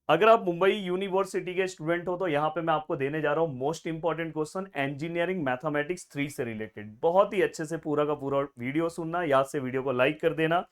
अगर आप मुंबई यूनिवर्सिटी के स्टूडेंट हो तो यहाँ पे मैं आपको देने जा रहा हूँ most important question engineering mathematics 3 से रिलेटेड। बहुत ही अच्छे से पूरा का पूरा वीडियो सुनना, याद से वीडियो को लाइक कर देना।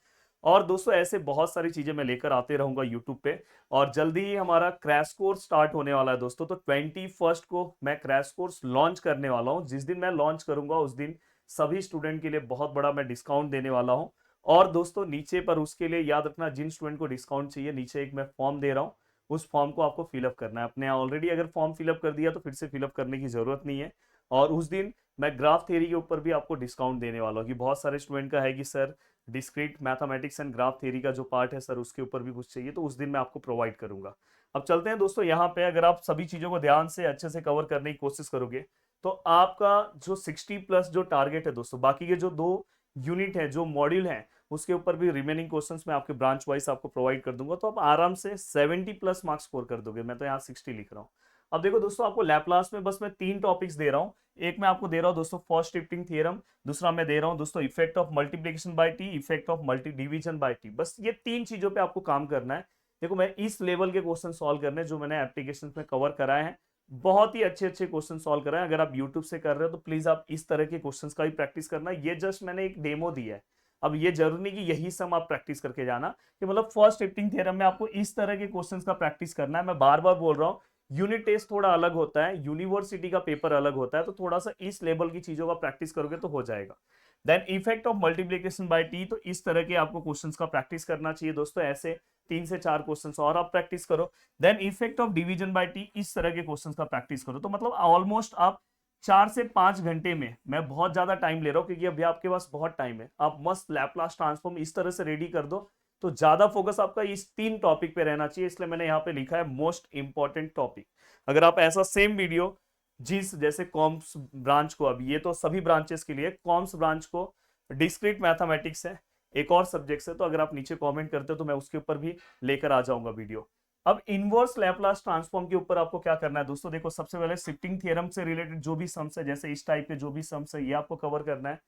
और दोस्तों ऐसे बहुत सारी चीजें मैं लेकर आते रहूंगा यूट्यूब पे। और जल्दी ही हमारा क्रैश कोर्स स्टार्ट होने वाला है दोस्तों। तो 21 को मैं क्रैश कोर्स लॉन्च करने वाला हूँ। जिस दिन मैं लॉन्च करूंगा उस दिन सभी स्टूडेंट के लिए बहुत बड़ा मैं डिस्काउंट देने वाला हूँ। और दोस्तों नीचे पर उसके लिए याद रखना, जिन स्टूडेंट को डिस्काउंट चाहिए नीचे एक मैं फॉर्म दे रहा हूँ, उस फॉर्म को आपको फिलअप करना है। अपने ऑलरेडी अगर फॉर्म फिलअप कर दिया तो फिर से फिलअप करने की जरूरत नहीं है। और उस दिन मैं ग्राफ थ्योरी के ऊपर भी आपको डिस्काउंट देने वाला हूँ कि बहुत सारे स्टूडेंट का है कि sir discrete mathematics and graph theory का जो पार्ट है सर उसके ऊपर भी कुछ चाहिए, तो उस दिन मैं आपको प्रोवाइड करूंगा। अब चलते हैं दोस्तों यहाँ पे। अगर आप सभी चीजों को ध्यान से अच्छे से कवर करने की कोशिश करोगे तो आपका जो 60+ जो टारगेट है दोस्तों, बाकी के जो 2 यूनिट है, जो मॉड्यूल है, उसके ऊपर भी रिमेनिंग क्वेश्चंस मैं आपके ब्रांच वाइज आपको प्रोवाइड कर दूंगा। तो आप आराम से 70+ मार्क्स स्कोर कर दोगे। मैं तो यहाँ 60 लिख रहा हूँ। अब देखो दोस्तों, आपको लैपलास में बस मैं 3 टॉपिक्स दे रहा हूँ। एक मैं आपको दे रहा हूँ दोस्तों फर्स्ट शिफ्टिंग थ्योरम, दूसरा मैं दे रहा हूँ दोस्तों effect of multiplication bye T, effect of multi division by T. बस ये 3 चीजों पे आपको काम करना है। देखो मैं इस लेवल के क्वेश्चन सॉल्व करने जो मैंने एप्लीकेशन में कवर कराए हैं, बहुत ही अच्छे अच्छे क्वेश्चन सॉल्व कराए हैं। अगर आप यूट्यूब से कर रहे हो तो प्लीज आप इस तरह के क्वेश्चंस का भी प्रैक्टिस करना। ये जस्ट मैंने एक डेमो दिया है। अब ये जरूरी नहीं कि यही सम आप प्रैक्टिस करके जाना, कि मतलब फर्स्ट शिफ्टिंग थ्योरम में आपको इस तरह के क्वेश्चंस का प्रैक्टिस करना है। मैं बार बार बोल रहा हूँ, यूनिट टेस्ट थोड़ा अलग होता है, यूनिवर्सिटी का पेपर अलग होता है, तो थोड़ा सा इस लेवल की चीजों का प्रैक्टिस करोगे तो हो जाएगा। Then effect of multiplication by T, तो इस तरह के आपको क्वेश्चंस का प्रैक्टिस करना चाहिए दोस्तों। ऐसे 3 से 4 क्वेश्चंस और आप प्रैक्टिस करो। Then effect of division by T, इस तरह के क्वेश्चंस का प्रैक्टिस करो। तो मतलब ऑलमोस्ट आप 4 से 5 घंटे में, मैं बहुत ज्यादा टाइम ले रहा हूँ क्योंकि अभी आपके पास बहुत टाइम है, आप मस्त लैपलास ट्रांसफॉर्म इस तरह से रेडी कर दो तो ज्यादा फोकस आपका इस 3 टॉपिक पे रहना चाहिए। इसलिए मैंने यहाँ पे लिखा है मोस्ट इंपॉर्टेंट टॉपिक। अगर आप ऐसा सेम वीडियो जिस जैसे कॉम्स ब्रांच को, अब ये तो सभी ब्रांचेस के लिए, कॉम्स ब्रांच को डिस्क्रीट मैथमेटिक्स है, एक और सब्जेक्ट है, तो अगर आप नीचे कमेंट करते हो तो मैं उसके ऊपर भी लेकर आ जाऊंगा वीडियो। अब इनवर्स लैपलास ट्रांसफॉर्म के ऊपर आपको क्या करना है दोस्तों, देखो सबसे पहले शिफ्टिंग थ्योरम से रिलेटेड जो भी सम्स है, जैसे इस टाइप के जो भी सम्स है, ये आपको कवर करना है।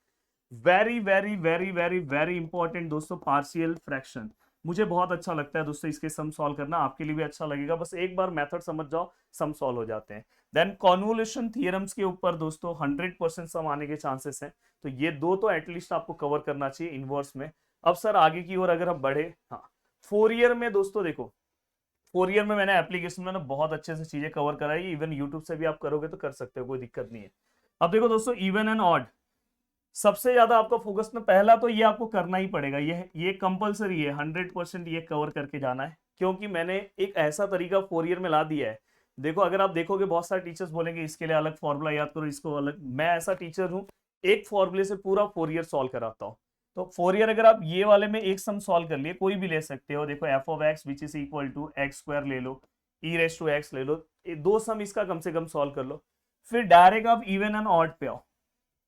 Very very very very very important दोस्तों, पार्शियल फ्रैक्शन। मुझे बहुत अच्छा लगता है दोस्तों इसके सम सॉल्व करना, आपके लिए भी अच्छा लगेगा। बस एक बार मेथड समझ जाओ, सम सॉल्व हो जाते हैं। देन कॉन्वोल्यूशन थ्योरम्स के ऊपर दोस्तों 100% सम आने के चांसेस हैं, तो ये 2 तो एटलीस्ट आपको कवर करना चाहिए इनवर्स में। अब सर आगे की ओर अगर हम बढ़े, हाँ, 4 ईयर में दोस्तों देखो, 4 ईयर में मैंने एप्लीकेशन में ना बहुत अच्छे से चीजें कवर कराई। इवन यूट्यूब से भी आप करोगे तो कर सकते हो, कोई दिक्कत नहीं है। अब देखो दोस्तों, इवन एंड ऑड, सबसे ज्यादा आपका फोकस ना, पहला तो ये आपको करना ही पड़ेगा, ये कंपलसरी है, 100% ये कवर करके जाना है। क्योंकि मैंने एक ऐसा तरीका 4 ईयर में ला दिया है। देखो अगर आप देखोगे बहुत सारे टीचर्स बोलेंगे इसके लिए अलग फॉर्मूला याद करो, इसको अलग, मैं ऐसा टीचर हूँ, एक फॉर्मूले से पूरा 4 ईयर सॉल्व कराता हूँ। तो 4 ईयर अगर आप ये वाले में एक सम सॉल्व कर लिए, कोई भी ले सकते हो, देखो F of X which is equal to X square ले लो, ई रेस टू एक्स ले लो, 2 सम इसका कम से कम सॉल्व कर लो। फिर डायरेक्ट आप इवन एंड ऑड पे आओ।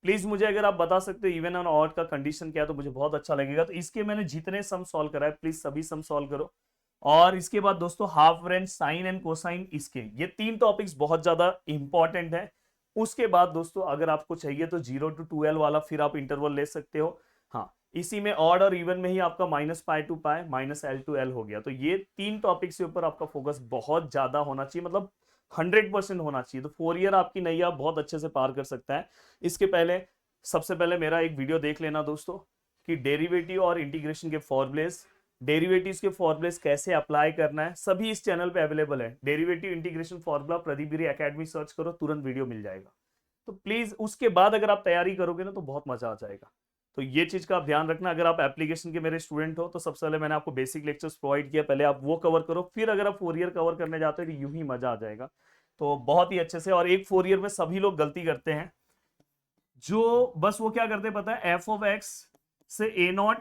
प्लीज मुझे अगर आप बता सकते हो इवन एंड ऑड का कंडीशन क्या है तो मुझे बहुत अच्छा लगेगा। तो इसके मैंने जितने सम सॉल्व कराए प्लीज सभी सम सॉल्व करो। और इसके बाद दोस्तों half range, sine and cosine, इसके ये 3 टॉपिक्स बहुत ज्यादा इंपॉर्टेंट है। उसके बाद दोस्तों अगर आपको चाहिए तो 0 to 2L वाला फिर आप इंटरवल ले सकते हो। हाँ, इसी में ऑड और इवन में ही आपका -π to π -L to L हो गया। तो ये 3 टॉपिक्स के ऊपर आपका फोकस बहुत ज्यादा होना चाहिए, मतलब 100% होना चाहिए। तो 4 ईयर आपकी नैया बहुत अच्छे से पार कर सकता है। इसके पहले सबसे पहले मेरा एक वीडियो देख लेना दोस्तों कि डेरिवेटिव और इंटीग्रेशन के फॉर्मूलेस, डेरिवेटिव्स के फॉर्मूलेस कैसे अप्लाई करना है, सभी इस चैनल पे अवेलेबल है। डेरिवेटिव इंटीग्रेशन फॉर्मूला प्रदीप गिरी एकेडमी सर्च करो, तुरंत वीडियो मिल जाएगा। तो प्लीज उसके बाद अगर आप तैयारी करोगे ना तो बहुत मजा आ जाएगा। तो ये चीज का आप ध्यान रखना। अगर आप एप्लीकेशन के मेरे स्टूडेंट हो तो सबसे पहले मैंने आपको बेसिक लेक्चर्स प्रोवाइड किया, पहले आप वो कवर करो, फिर अगर आप 4 ईयर कवर करने जाते हो तो यूं ही मजा आ जाएगा। तो बहुत ही अच्छे से। और एक 4 ईयर में सभी लोग गलती करते हैं, जो बस वो क्या करते हैं पता है, एफ ऑफ एक्स से A0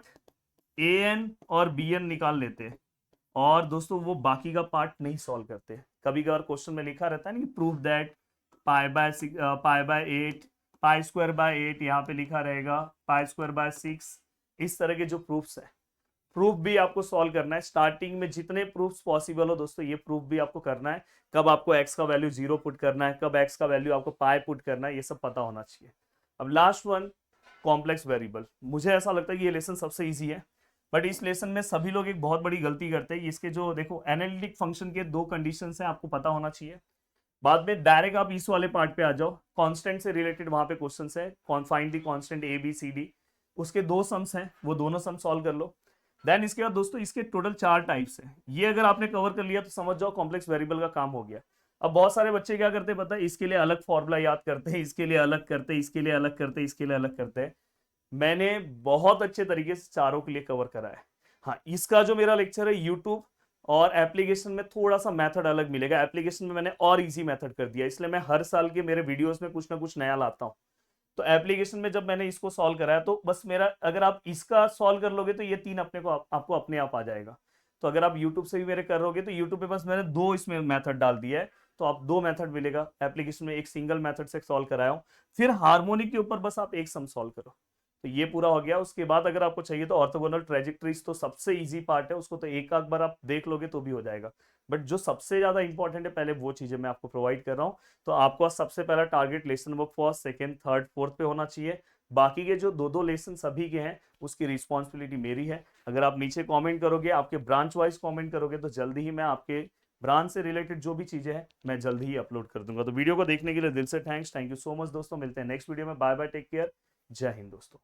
AN और BN निकाल लेते हैं, और दोस्तों वो बाकी का पार्ट नहीं सॉल्व करते। कभी कभार क्वेश्चन में लिखा रहता है ना कि प्रूव दैट π/8, π² 8, यहाँ पे लिखा रहेगा π² 6, इस तरह के जो प्रूफ्स है, प्रूफ भी आपको सॉल्व करना है। स्टार्टिंग में जितने प्रूफ्स पॉसिबल हो दोस्तों ये प्रूफ भी आपको करना है। कब आपको x का वैल्यू 0 पुट करना है, कब x का वैल्यू आपको पाई पुट करना है, ये सब पता होना चाहिए। अब लास्ट वन, कॉम्प्लेक्स वेरिएबल, मुझे ऐसा लगता है कि ये लेसन सबसे इजी है। बट इस लेसन में सभी लोग एक बहुत बड़ी गलती करते हैं। इसके जो देखो एनालिटिक फंक्शन के दो कंडीशंस हैं, आपको पता होना चाहिए। बाद में डायरेक्ट आप इस वाले पार्ट पे आ जाओ, कांस्टेंट से रिलेटेड वहां पे क्वेश्चंस है, find the constant A B C D, उसके दो सम्स हैं, वो दोनों सम सॉल्व कर लो। देन इसके बाद दोस्तों इसके टोटल 4 टाइप्स हैं, ये अगर आपने कवर कर लिया तो समझ जाओ कॉम्प्लेक्स वेरिएबल का काम हो गया। अब बहुत सारे बच्चे क्या करते हैं पता है, इसके लिए अलग फॉर्मूला याद करते हैं, इसके लिए अलग करते हैं, इसके लिए अलग करते हैं, इसके लिए अलग करते हैं। मैंने बहुत अच्छे तरीके से चारों के लिए कवर करा है। हाँ, इसका जो मेरा लेक्चर है यूट्यूब और एप्लीकेशन में थोड़ा सा मेथड अलग मिलेगा। एप्लीकेशन में मैंने और इजी मेथड कर दिया, इसलिए मैं हर साल के मेरे वीडियोस में कुछ ना कुछ नया लाता हूँ। तो एप्लीकेशन में जब मैंने इसको सॉल्व कराया तो बस मेरा, अगर आप इसका सॉल्व कर लोगे तो ये 3 अपने को आपको अपने आप आ जाएगा। तो अगर आप यूट्यूब से भी मेरे कर रहोगे तो यूट्यूब पे बस मैंने 2 इसमें मेथड डाल दिया है, तो आप 2 मेथड मिलेगा। एप्लीकेशन में एक सिंगल मेथड से सॉल्व कराया हूँ, फिर हार्मोनिक के ऊपर बस आप एक सम सॉल्व करो, तो ये पूरा हो गया। उसके बाद अगर आपको चाहिए तो ऑर्थोगोनल ट्रेजेक्टरीज तो सबसे इजी पार्ट है, उसको तो एक आध बार आप देख लोगे तो भी हो जाएगा। बट जो सबसे ज्यादा इंपॉर्टेंट है पहले वो चीजें मैं आपको प्रोवाइड कर रहा हूँ। तो आपको सबसे पहला target lesson number first, second, third, fourth पे होना चाहिए। बाकी के जो 2-2 लेसन सभी के हैं उसकी रिस्पॉन्सिबिलिटी मेरी है। अगर आप नीचे कमेंट करोगे, आपके ब्रांच वाइज कमेंट करोगे, तो जल्दी ही मैं आपके ब्रांच से रिलेटेड जो भी चीजें हैं मैं जल्दी ही अपलोड कर दूंगा। तो वीडियो को देखने के लिए दिल से thanks, thank you so much दोस्तों, मिलते हैं नेक्स्ट वीडियो में। बाय बाय, टेक केयर, जय हिंद दोस्तों।